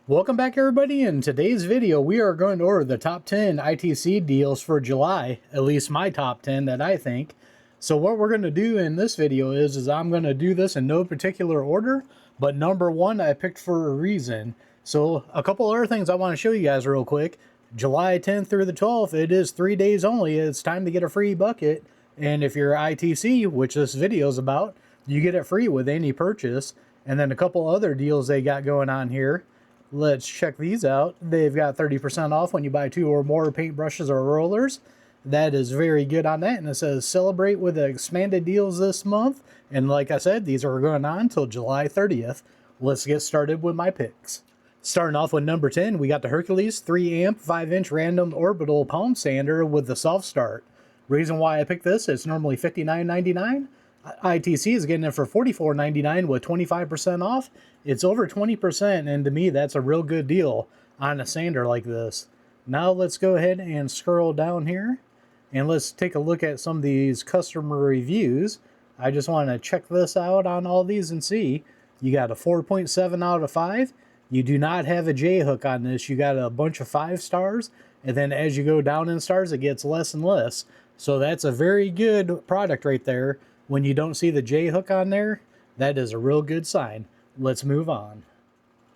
Welcome back everybody. In today's video we are going over the top 10 ITC deals for July, at least my top 10 that I think. So what we're going to do in this video is I'm going to do this in no particular order, but number one I picked for a reason. So a couple other things I want to show you guys real quick. July 10th through the 12th, it is 3 days only. It's time to get a free bucket, and if you're ITC, which this video is about, you get it free with any purchase. And then a couple other deals they got going on here. Let's check these out. They've got 30% off when you buy 2 or more paintbrushes or rollers. That is very good on that. And it says celebrate with the expanded deals this month. And like I said, these are going on until July 30th. Let's get started with my picks. Starting off with number 10, we got the Hercules 3 amp 5-inch random orbital palm sander with the soft start. Reason why I picked this, it's normally $59.99. ITC is getting it for $44.99 with 25% off. It's over 20%, and to me that's a real good deal on a sander like this. Now let's go ahead and scroll down here and let's take a look at some of these customer reviews. I just want to check this out on all these and see. You got a 4.7 out of 5. You do not have a J hook on this. You got a bunch of 5 stars, and then as you go down in stars it gets less and less. So that's a very good product right there. When you don't see the J hook on there, that is a real good sign. Let's move on.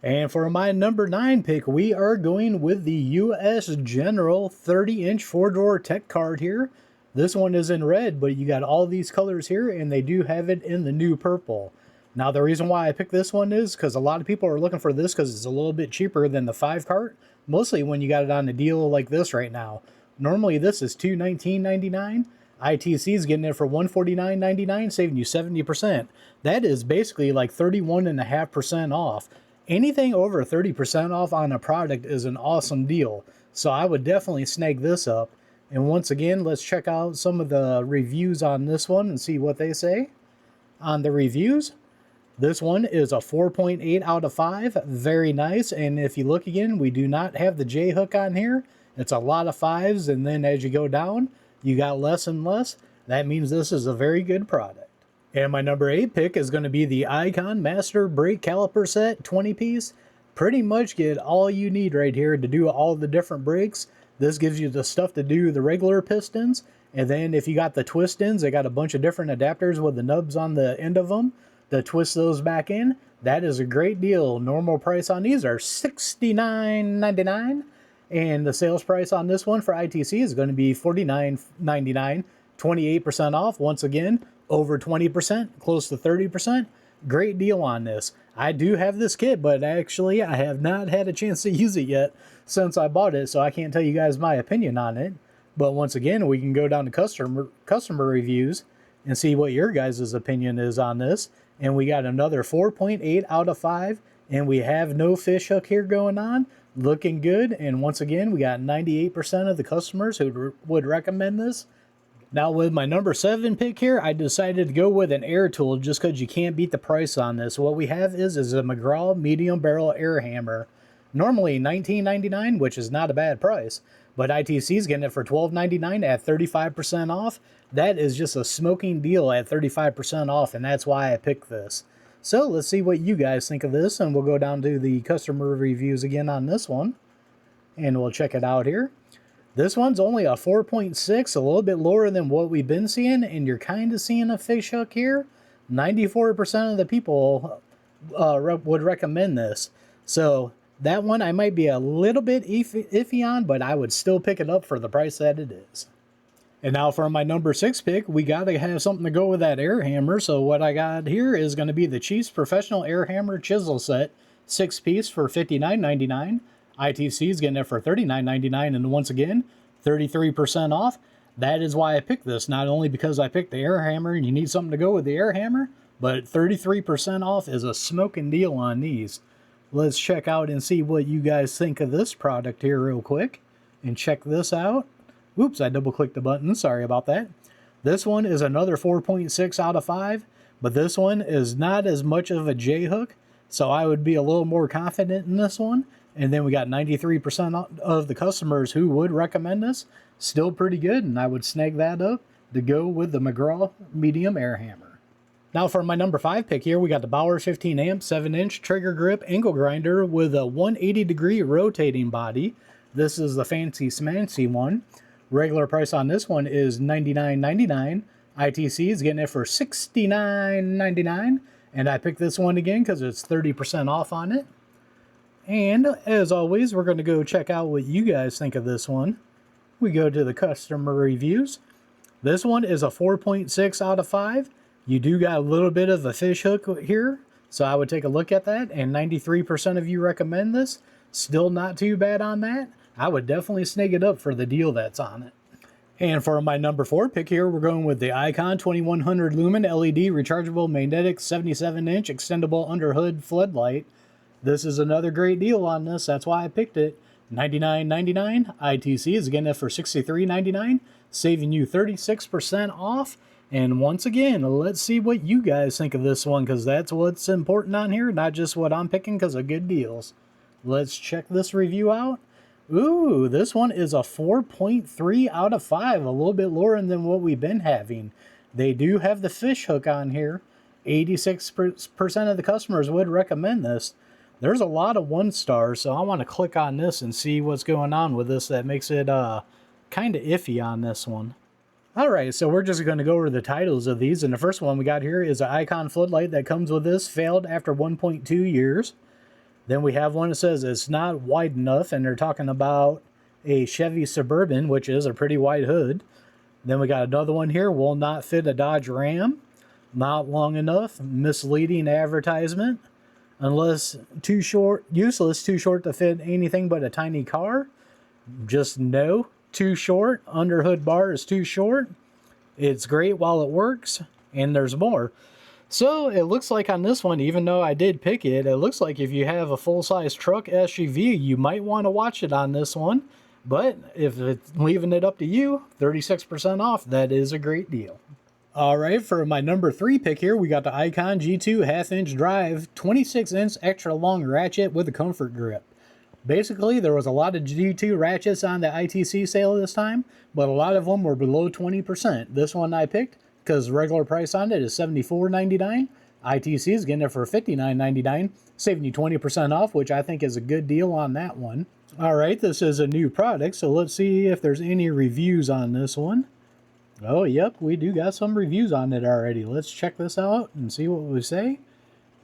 And for my number 9 pick, we are going with the US General 30-inch 4-drawer tech card here. This one is in red, but you got all these colors here, and they do have it in the new purple. Now, the reason why I picked this one is because a lot of people are looking for this because it's a little bit cheaper than the 5 cart, mostly when you got it on a deal like this right now. Normally, this is $219.99. ITC is getting it for $149.99, saving you 70%. That is basically like 31.5% off. Anything over 30% off on a product is an awesome deal. So I would definitely snag this up. And once again, let's check out some of the reviews on this one and see what they say. On the reviews, this one is a 4.8 out of 5. Very nice. And if you look again, we do not have the J hook on here. It's a lot of 5s, and then as you go down, you got less and less. That means this is a very good product. And my number 8 pick is going to be the Icon Master Brake Caliper Set 20-piece. Pretty much get all you need right here to do all the different brakes. This gives you the stuff to do the regular pistons. And then if you got the twist ends, they got a bunch of different adapters with the nubs on the end of them to twist those back in. That is a great deal. Normal price on these are $69.99. And the sales price on this one for ITC is going to be $49.99, 28% off. Once again, over 20%, close to 30%. Great deal on this. I do have this kit, but actually I have not had a chance to use it yet since I bought it, so I can't tell you guys my opinion on it. But once again, we can go down to customer reviews and see what your guys' opinion is on this. And we got another 4.8 out of 5, and we have no fish hook here going on. Looking good, and once again we got 98% of the customers who would recommend this. Now with my number 7 pick here, I decided to go with an air tool just because you can't beat the price on this. What we have is a McGraw medium barrel air hammer. Normally $19.99, which is not a bad price, but ITC is getting it for $12.99 at 35% off. That is just a smoking deal at 35% off, and that's why I picked this. So let's see what you guys think of this, and we'll go down to the customer reviews again on this one, and we'll check it out here. This one's only a 4.6, a little bit lower than what we've been seeing, and you're kind of seeing a fish hook here. 94% of the people would recommend this. So that one I might be a little bit iffy on, but I would still pick it up for the price that it is. And now for my number 6 pick, we got to have something to go with that air hammer. So what I got here is going to be the Chiefs Professional Air Hammer Chisel Set, 6-piece for $59.99. ITC is getting it for $39.99, and once again, 33% off. That is why I picked this, not only because I picked the air hammer and you need something to go with the air hammer, but 33% off is a smoking deal on these. Let's check out and see what you guys think of this product here real quick, and check this out. Oops, I double-clicked the button. Sorry about that. This one is another 4.6 out of 5, but this one is not as much of a J hook, so I would be a little more confident in this one. And then we got 93% of the customers who would recommend this. Still pretty good, and I would snag that up to go with the McGraw medium air hammer. Now for my number 5 pick here, we got the Bauer 15 amp 7-inch trigger grip angle grinder with a 180-degree rotating body. This is the fancy smancy one. Regular price on this one is $99.99. ITC is getting it for $69.99. And I picked this one again because it's 30% off on it. And as always, we're going to go check out what you guys think of this one. We go to the customer reviews. This one is a 4.6 out of 5. You do got a little bit of a fish hook here, so I would take a look at that. And 93% of you recommend this. Still not too bad on that. I would definitely snag it up for the deal that's on it. And for my number 4 pick here, we're going with the Icon 2100 lumen LED rechargeable magnetic 77-inch extendable underhood floodlight. This is another great deal on this. That's why I picked it. $99.99. ITC is getting it for $63.99, saving you 36% off. And once again, let's see what you guys think of this one, because that's what's important on here, not just what I'm picking because of good deals. Let's check this review out. Ooh, this one is a 4.3 out of 5, a little bit lower than what we've been having. They do have the fish hook on here. 86% of the customers would recommend this. There's a lot of 1 stars, so I want to click on this and see what's going on with this that makes it kind of iffy on this one. Alright, so we're just going to go over the titles of these, and the first one we got here is an Icon floodlight that comes with this, failed after 1.2 years. Then we have one that says it's not wide enough, and they're talking about a Chevy Suburban, which is a pretty wide hood. Then we got another one here, will not fit a Dodge Ram, not long enough, misleading advertisement, unless too short, useless, too short to fit anything but a tiny car. Just no, too short, underhood bar is too short. It's great while it works, and there's more. So it looks like on this one, even though I did pick it, it looks like if you have a full-size truck SUV, you might want to watch it on this one. But if it's leaving it up to you, 36% off, that is a great deal. Alright, for my number 3 pick here, we got the Icon G2 half-inch drive, 26-inch extra long ratchet with a comfort grip. Basically, there was a lot of G2 ratchets on the ITC sale this time, but a lot of them were below 20%. This one I picked because regular price on it is $74.99. ITC is getting it for $59.99, saving you 20% off, which I think is a good deal on that one. Alright, this is a new product, so let's see if there's any reviews on this one. Oh, yep, we do got some reviews on it already. Let's check this out and see what we say.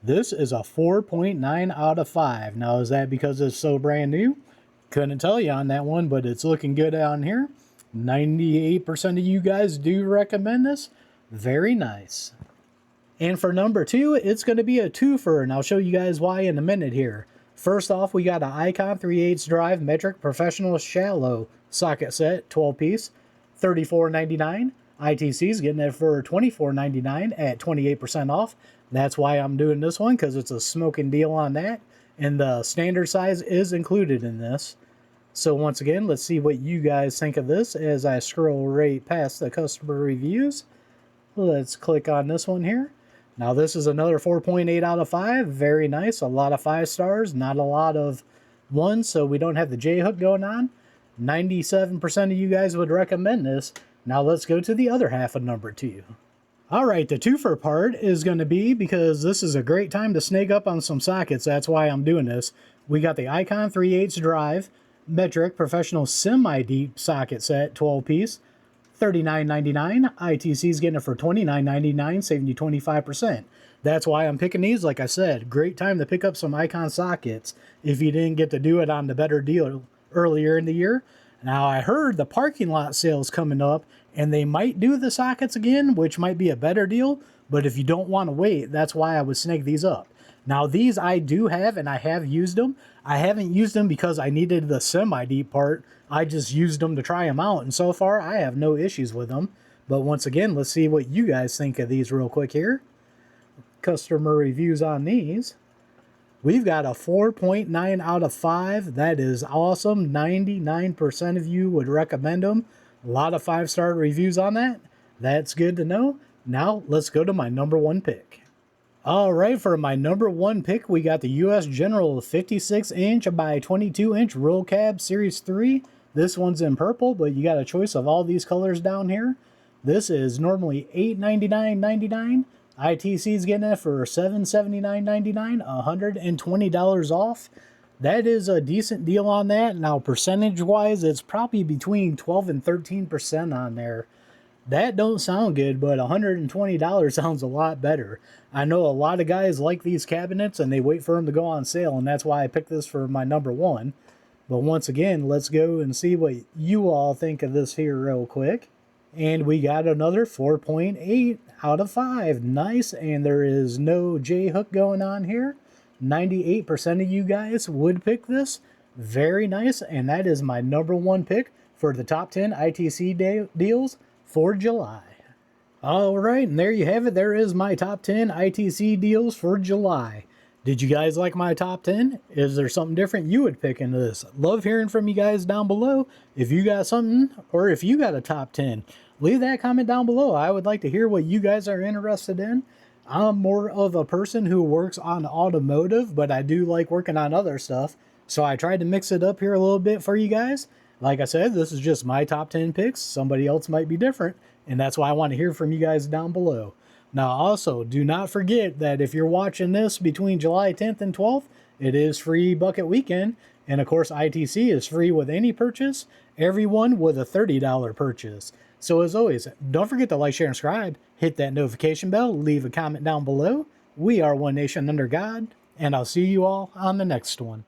This is a 4.9 out of 5. Now, is that because it's so brand new? Couldn't tell you on that one, but it's looking good on here. 98% of you guys do recommend this. Very nice. And for number 2, it's going to be a twofer, and I'll show you guys why in a minute here. First off, we got an Icon 3/8 drive metric professional shallow socket set, 12-piece, $34.99. ITC is getting it for $24.99 at 28% off. That's why I'm doing this one, because it's a smoking deal on that. And the standard size is included in this. So once again, let's see what you guys think of this as I scroll right past the customer reviews. Let's click on this one here. Now this is another 4.8 out of 5. Very nice. A lot of 5 stars. Not a lot of 1s, so we don't have the J-hook going on. 97% of you guys would recommend this. Now let's go to the other half of number 2. Alright, the twofer part is going to be, because this is a great time to snag up on some sockets, that's why I'm doing this. We got the Icon 3/8 drive metric professional semi-deep socket set, 12-piece, $39.99. ITC is getting it for $29.99, saving you 25%. That's why I'm picking these. Like I said, great time to pick up some Icon sockets if you didn't get to do it on the better deal earlier in the year. Now, I heard the parking lot sale's coming up, and they might do the sockets again, which might be a better deal. But if you don't want to wait, that's why I would snag these up. Now, these I do have, and I have used them. I haven't used them because I needed the semi-deep part. I just used them to try them out, and so far, I have no issues with them. But once again, let's see what you guys think of these real quick here. Customer reviews on these. We've got a 4.9 out of 5. That is awesome. 99% of you would recommend them. A lot of 5-star reviews on that. That's good to know. Now, let's go to my number 1 pick. Alright, for my number 1 pick, we got the US General 56-inch by 22-inch roll cab Series 3. This one's in purple, but you got a choice of all these colors down here. This is normally $899.99. ITC's getting it for $779.99, $120 off. That is a decent deal on that. Now, percentage-wise, it's probably between 12 and 13% on there. That don't sound good, but $120 sounds a lot better. I know a lot of guys like these cabinets, and they wait for them to go on sale, and that's why I picked this for my number one. But once again, let's go and see what you all think of this here real quick. And we got another 4.8 out of 5. Nice, and there is no J-hook going on here. 98% of you guys would pick this. Very nice, and that is my number one pick for the top 10 ITC deals for July. Alright, and there you have it. There is my top 10 ITC deals for July. Did you guys like my top 10? Is there something different you would pick into this? Love hearing from you guys down below. If you got something, or if you got a top 10, leave that comment down below. I would like to hear what you guys are interested in. I'm more of a person who works on automotive, but I do like working on other stuff. So I tried to mix it up here a little bit for you guys. Like I said, this is just my top 10 picks. Somebody else might be different, and that's why I want to hear from you guys down below. Now, also, do not forget that if you're watching this between July 10th and 12th, it is free bucket weekend. And of course, ITC is free with any purchase, everyone with a $30 purchase. So as always, don't forget to like, share, and subscribe. Hit that notification bell. Leave a comment down below. We are one nation under God, and I'll see you all on the next one.